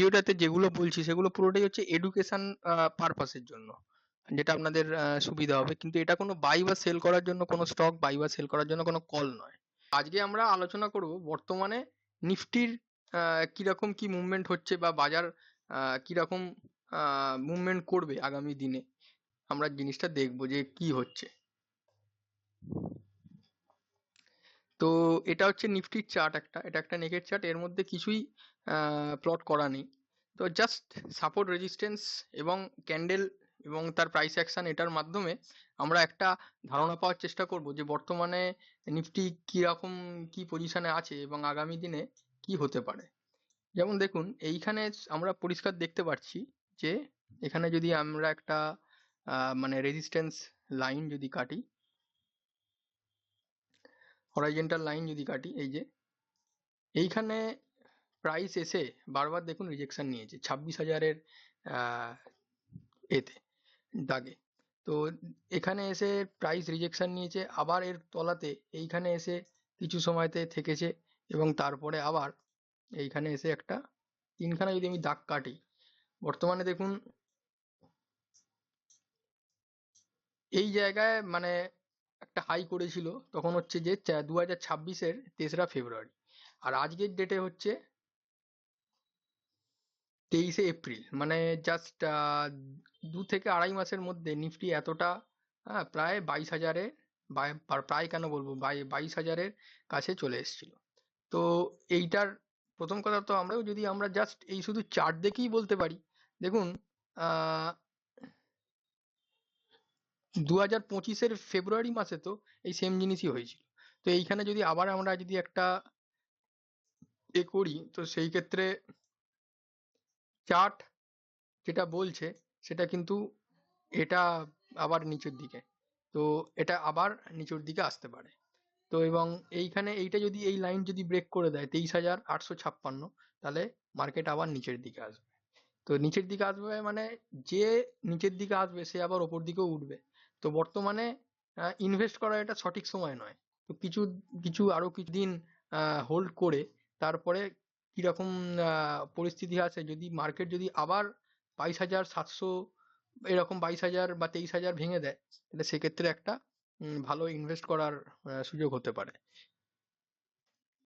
ভিডিওটাতে যেগুলো বলছি সেগুলো পুরোটাই হচ্ছে এডুকেশন পারপাসের জন্য, যেটা আপনাদের সুবিধা হবে, কিন্তু এটা কোনো বাই বা সেল করার জন্য, কোনো স্টক বাই বা সেল করার জন্য কোনো কল নয়। আজকে আমরা আলোচনা করব বর্তমানে নিফটির কিরকম কি মুভমেন্ট হচ্ছে, বা বাজার কিরকম মুভমেন্ট করবে আগামী দিনে। আমরা জিনিসটা দেখবো যে কি হচ্ছে। তো এটা হচ্ছে নিফটির চার্ট, এটা একটা নেকেড চার্ট, এর মধ্যে কিছুই প্লট করা নেই। তো জাস্ট সাপোর্ট রেজিস্ট্যান্স এবং ক্যান্ডেল এবং তার প্রাইস অ্যাকশন, এটার মাধ্যমে আমরা একটা ধারণা পাওয়ার চেষ্টা করব যে বর্তমানে নিফটি কিরকম কি পজিশনে আছে এবং আগামী দিনে কি হতে পারে। যেমন দেখুন, এইখানে আমরা পরিষ্কার দেখতে পাচ্ছি যে এখানে যদি আমরা একটা মানে রেজিস্ট্যান্স লাইন যদি কাটি, হরাইজন্টাল লাইন যদি কাটি, এই যে এইখানে প্রাইস এসে বারবার দেখুন রিজেকশন নিয়েছে 26,000-এর এতে দাগে। তো এখানে এসে প্রাইস রিজেকশন নিয়েছে, আবার এর তলাতে এইখানে এসে কিছু সময়তে থেকেছে, এবং তারপরে আবার এইখানে এসে একটা তিনখানা যদি আমি দাগ কাটি, বর্তমানে দেখুন এই জায়গায় মানে একটা হাই করেছিল, তখন হচ্ছে যে 2026-এর 3রা ফেব্রুয়ারি, আর আজকের ডেটে হচ্ছে 23শে এপ্রিল। মানে জাস্ট 2 থেকে আড়াই মাসের মধ্যে নিফটি এতটা প্রায় 22,000-এ, প্রায় কেন বলবো, 22,000-এর কাছে চলে এসেছিল। তো এইটার প্রথম কথা, তো আমরাও যদি আমরা জাস্ট এই শুধু চার্ট দেখেই বলতে পারি, দেখুন 2025-এর ফেব্রুয়ারি মাসে তো এই সেম জিনিসই হয়েছিল। তো এইখানে যদি আবার আমরা যদি একটা করি, তো সেই ক্ষেত্রে চার্ট যেটা বলছে সেটা কিন্তু এটা আবার নিচের দিকে, তো এটা আবার নিচের দিকে আসতে পারে। তো এবং এইখানে এইটা যদি এই লাইন যদি ব্রেক করে দেয় 23,856, তাহলে মার্কেট আবার নিচের দিকে আসবে। তো নিচের দিকে আসবে মানে যে নিচের দিকে আসবে সে আবার ওপর দিকেও উঠবে। তো বর্তমানে ইনভেস্ট করা এটা সঠিক সময় নয়। তো কিছু কিছু আরো কিছুদিন হোল্ড করে তারপরে কিরকম পরিস্থিতি আছে, যদি মার্কেট যদি আবার 22,700 এরকম 22,000 বা 23,000 ভেঙে দেয়, তাহলে সেক্ষেত্রে একটা ভালো ইনভেস্ট করার সুযোগ হতে পারে।